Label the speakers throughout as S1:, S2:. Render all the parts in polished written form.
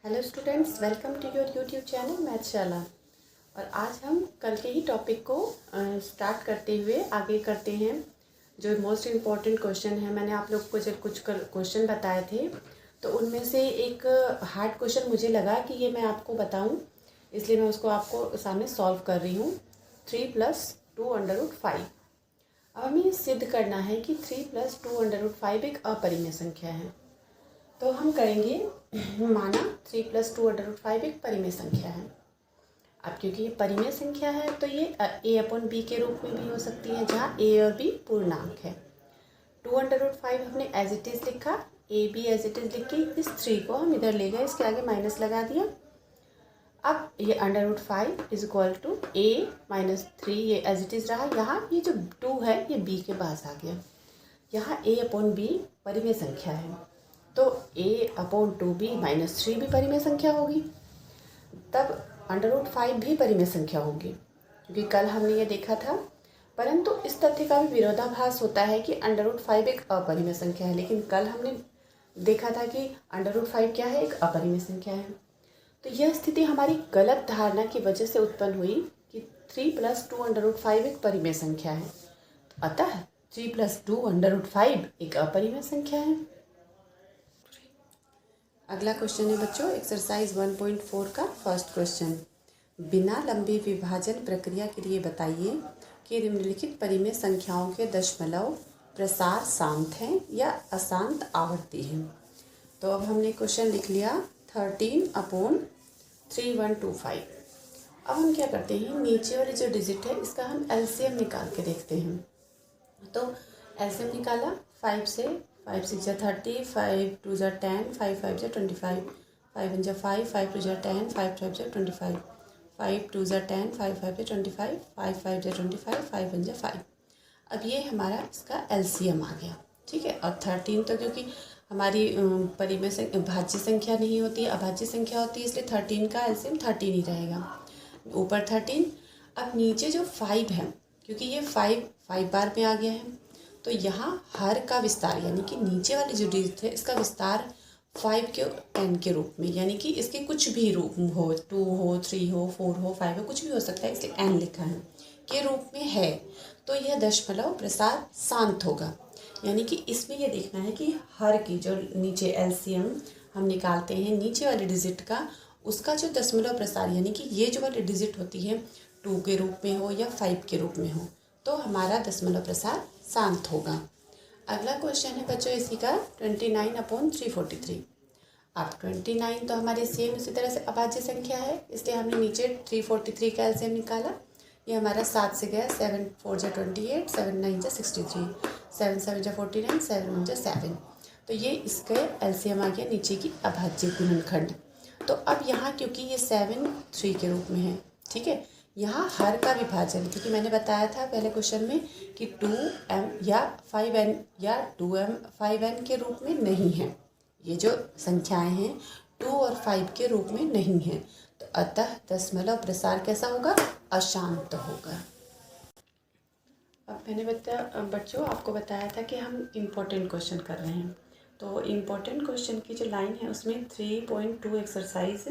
S1: Hello students, welcome to your YouTube channel Mathshala. और आज हम कल के ही टॉपिक को स्टार्ट करते हुए आगे करते हैं। जो मोस्ट इम्पॉर्टेंट क्वेश्चन है, मैंने आप लोग को जब कुछ क्वेश्चन बताए थे तो उनमें से एक हार्ड क्वेश्चन मुझे लगा कि ये मैं आपको बताऊं, इसलिए मैं उसको आपको सामने सॉल्व कर रही हूँ। 3 + 2√5। अब हमें ये सिद्ध करना है कि 3 + 2√5 एक अपरिमेय संख्या है। तो हम करेंगे, माना 3 + 2√5 एक परिमेय संख्या है। अब क्योंकि ये परिमेय संख्या है तो ये a/b के रूप में भी हो सकती है, जहाँ a और b पूर्णांक है। 2√5 हमने एज इट इज़ लिखा, ab एज इट इज़ लिख के इस 3 को हम इधर ले गए, इसके आगे माइनस लगा दिया। अब ये √5 = a - 3, ये एज इट इज़ रहा। यहाँ ये जो 2 है ये b के पास आ गया। यहाँ a/b परिमेय संख्या है तो a/2b - 3 भी परिमेय संख्या होगी। तब √5 भी परिमेय संख्या होगी, क्योंकि कल हमने ये देखा था। परंतु इस तथ्य का भी विरोधाभास होता है कि √5 एक अपरिमेय संख्या है, लेकिन कल हमने देखा था कि √5 क्या है, एक अपरिमेय संख्या है। तो यह स्थिति हमारी गलत धारणा की वजह से उत्पन्न हुई कि 3 + 2√5 एक परिमेय संख्या है। अतः 3 + 2√5 एक अपरिमेय संख्या है। अगला क्वेश्चन है बच्चों, एक्सरसाइज 1.4 का फर्स्ट क्वेश्चन। बिना लंबी विभाजन प्रक्रिया के लिए बताइए कि निम्नलिखित परिमेय संख्याओं के दशमलव प्रसार शांत हैं या अशांत आवर्ती हैं। तो अब हमने क्वेश्चन लिख लिया 13/3125। अब हम क्या करते हैं, नीचे वाली जो डिजिट है इसका हम एलसीएम निकाल के देखते हैं। तो एलसीएम निकाला, 5 से 5 × 6 = 30, 5 × 2 = 10, 5 × 5 = 25, 5 × 1 = 5, 5 × 2 = 10, 5 × 5 = 25, 5 × 2 = 10, 5 × 5 = 25, 5 × 5 = 25, 5 × 1 = 5। अब ये हमारा इसका एलसीएम आ गया, ठीक है। और 13 तो क्योंकि हमारी परिमेय भाज्य संख्या नहीं होती, अभाज्य संख्या होती है, इसलिए 13 का एलसीएम 13 ही रहेगा। ऊपर 13। अब नीचे जो 5 है, क्योंकि ये 5 बार में आ गया है, तो यहाँ हर का विस्तार, यानी कि नीचे वाली जो डिजिट है इसका विस्तार 5 के n के रूप में, यानी कि इसके कुछ भी रूप हो, 2 हो, 3 हो, 4 हो, 5 हो, कुछ भी हो सकता है, इसलिए n लिखा है, के रूप में है। तो यह दशमलव प्रसार शांत होगा। यानी कि इसमें यह देखना है कि हर की जो नीचे एलसीएम हम निकालते हैं नीचे वाली डिजिट का, उसका जो दशमलव प्रसार, यानी कि ये जो वाली डिजिट होती है 2 के रूप में हो या 5 के रूप में हो, तो हमारा दशमलव प्रसार शांत होगा। अगला क्वेश्चन है बच्चों इसी का 29/343। अब 29 तो हमारे सेम उसी तरह से अभाज्य संख्या है, इसलिए हमने नीचे 343 का एलसीएम निकाला। ये हमारा 7 से गया, 7 × 4 = 28, 7 × 9 = 63, 7 × 7 = 49, 7 × 1 = 7। तो ये इसके एलसीएम आ गया नीचे की अभाज्य गुणनखंड। तो अब यहाँ क्योंकि ये 7 3 के रूप में है, ठीक है, यहाँ हर का विभाजन, क्योंकि मैंने बताया था पहले क्वेश्चन में कि 2m या 5n या 2m 5n के रूप में नहीं है। ये जो संख्याएं हैं 2 और 5 के रूप में नहीं हैं, तो अतः दशमलव प्रसार कैसा होगा, अशांत होगा। अब मैंने बच्चों आपको बताया था कि हम इम्पोर्टेंट क्वेश्चन कर रहे हैं। तो इम्पोर्टेंट क्वेश्चन की जो लाइन है उसमें 3.2 एक्सरसाइज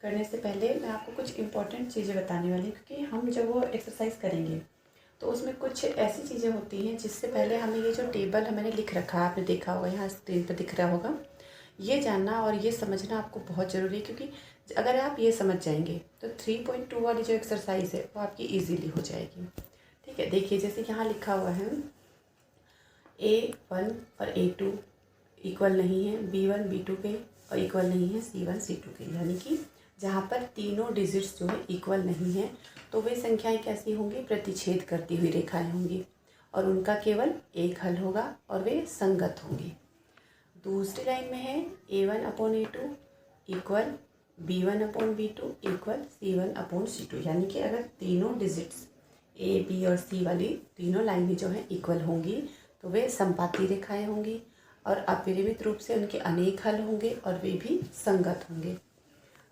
S1: करने से पहले मैं आपको कुछ इम्पोर्टेंट चीज़ें बताने वाली हूँ, क्योंकि हम जब वो एक्सरसाइज करेंगे तो उसमें कुछ ऐसी चीज़ें होती हैं जिससे पहले हमें ये जो टेबल मैंने लिख रखा है, आपने देखा होगा, यहाँ स्क्रीन पर दिख रहा होगा, ये जानना और ये समझना आपको बहुत ज़रूरी है। क्योंकि अगर आप ये समझ जाएंगे तो 3.2 वाली जो एक्सरसाइज है वो आपकी ईजीली हो जाएगी, ठीक है। देखिए जैसे यहाँ लिखा हुआ है A1 और A2 इक्वल नहीं है B1 B2 के, और इक्वल नहीं है C1 C2 के, यानी कि जहाँ पर तीनों डिजिट्स जो है इक्वल नहीं है तो वे संख्याएं कैसी होंगी, प्रतिच्छेद करती हुई रेखाएं होंगी, और उनका केवल एक हल होगा और वे संगत होंगी। दूसरी लाइन में है A1/A2 equal B1/B2 equal C1/C2, यानी कि अगर तीनों डिजिट्स A B और C वाली तीनों लाइनें जो हैं इक्वल होंगी तो वे संपाती रेखाएं होंगी, और अपरिमित रूप से उनके अनेक हल होंगे और वे भी संगत होंगे।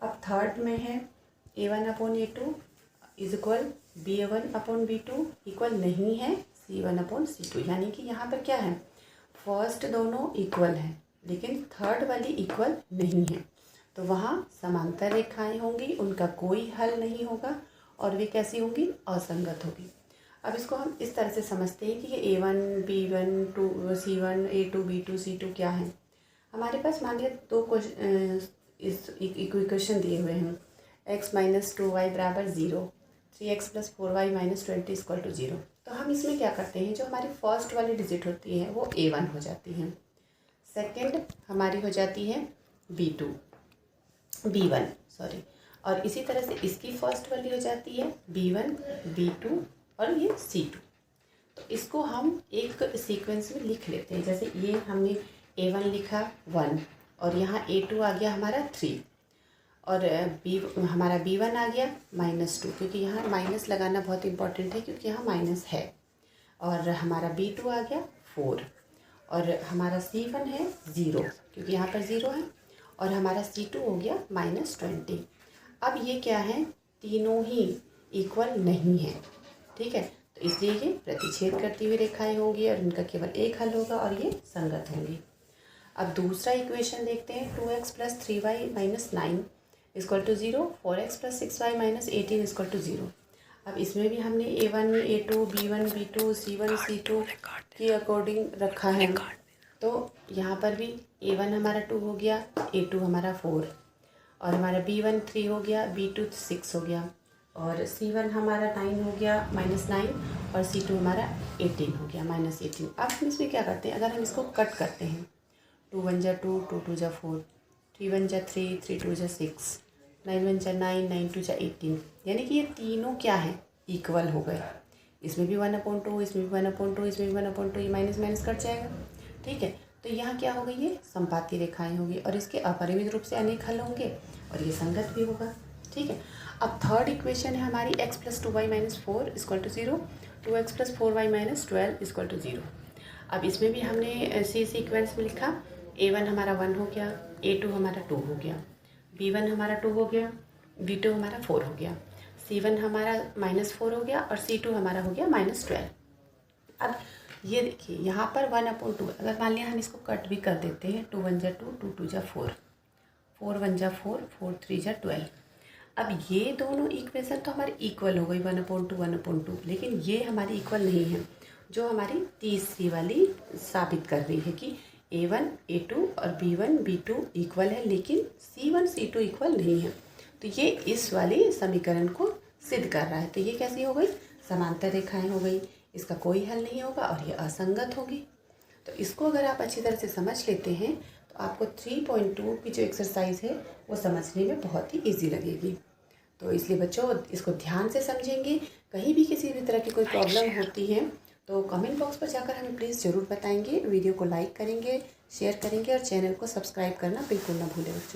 S1: अब थर्ड में है A1/A2 इक्वल B1/B2 इक्वल नहीं है C1/C2, यानी कि यहाँ पर क्या है, फर्स्ट दोनों इक्वल हैं लेकिन थर्ड वाली इक्वल नहीं है। तो वहाँ समांतर रेखाएं होंगी, उनका कोई हल नहीं होगा और वे कैसी होंगी, असंगत होगी। अब इसको हम इस तरह से समझते हैं कि ये A1 B1 C1 A2 B2 C2 क्या है। हमारे पास मान लिया दो इस इक्वेशन दिए हुए हैं, x - 2y = 0, 3x + 4y - 20 = 0। तो हम इसमें क्या करते हैं, जो हमारी फर्स्ट वाली डिजिट होती है वो A1 हो जाती है, सेकंड हमारी हो जाती है B1 सॉरी, और इसी तरह से इसकी फर्स्ट वाली हो जाती है B1 B2 और ये C2। तो इसको हम एक सीक्वेंस में लिख लेते हैं। जैसे ये हमने A1 लिखा 1 और यहाँ A2 आ गया हमारा 3 और हमारा B1 आ गया -2, क्योंकि यहाँ माइनस लगाना बहुत इंपॉर्टेंट है क्योंकि यहाँ माइनस है। और हमारा B2 आ गया 4 और हमारा C1 है 0 क्योंकि यहाँ पर 0 है और हमारा C2 हो गया -20। अब ये क्या है, तीनों ही इक्वल नहीं है, ठीक है। तो इसलिए ये प्रतिच्छेद करती हुई रेखाएं होंगी और इनका केवल एक हल होगा और ये संगत होंगी। अब दूसरा इक्वेशन देखते हैं, 2x + 3y - 9 = 0, 4x + 6y - 18 = 0। अब इसमें भी हमने A1 A2 B1 B2 C1 C2 के अकॉर्डिंग रखा है। तो यहाँ पर भी A1 हमारा 2 हो गया, A2 हमारा 4 और हमारा B1 3 हो गया, B2 6 हो गया और C1 हमारा 9 हो गया -9 और C2 हमारा 18 हो गया -18। अब हम इसमें क्या करते हैं, अगर हम इसको कट करते हैं, 2 × 1 = 2, 2 × 2 = 4, 3 × 1 = 3, 3 × 2 = 6, 9 × 1 = 9, 9 × 2 = 18, यानी कि ये तीनों क्या हैं, इक्वल हो गए। इसमें भी 1/2, इसमें भी 1/2, इसमें भी 1/2, ये माइनस माइनस कट जाएगा, ठीक है। तो यहाँ क्या हो गई, ये संपाती रेखाएं होगी और इसके अपरिमित रूप से अनेक हल होंगे और ये संगत भी होगा, ठीक है। अब थर्ड इक्वेशन है हमारी x + 2y - 4 = 0, 2x + 4y - 12 = 0। अब इसमें भी हमने ऐसे सीक्वेंस में लिखा, A1 हमारा 1 हो गया, A2 हमारा 2 हो गया, B1 हमारा 2 हो गया, B2 हमारा 4 हो गया, C1 हमारा -4 हो गया और C2 हमारा हो गया -12। अब ये देखिए यहाँ पर 1/2, अगर मान लिया हम इसको कट भी कर देते हैं, 2 × 1 = 2, 2 × 2 = 4, 4 × 1 = 4, 4 × 3 = 12। अब ये दोनों इक्वेशन तो हमारी इक्वल हो गई 1/2 1/2, लेकिन ये हमारी इक्वल नहीं है, जो हमारी तीसरी वाली साबित कर रही है कि A1 A2 और B1 B2 इक्वल है लेकिन C1 C2 इक्वल नहीं है। तो ये इस वाली समीकरण को सिद्ध कर रहा है। तो ये कैसी हो गई, समांतर रेखाएं हो गई, इसका कोई हल नहीं होगा और ये असंगत होगी। तो इसको अगर आप अच्छी तरह से समझ लेते हैं तो आपको 3.2 की जो एक्सरसाइज है वो समझने में बहुत ही इजी लगेगी। तो इसलिए बच्चों इसको ध्यान से समझेंगे। कहीं भी किसी भी तरह की कोई प्रॉब्लम होती है तो कमेंट बॉक्स पर जाकर हमें प्लीज़ ज़रूर बताएंगे। वीडियो को लाइक करेंगे, शेयर करेंगे और चैनल को सब्सक्राइब करना बिल्कुल ना भूलें बच्चों।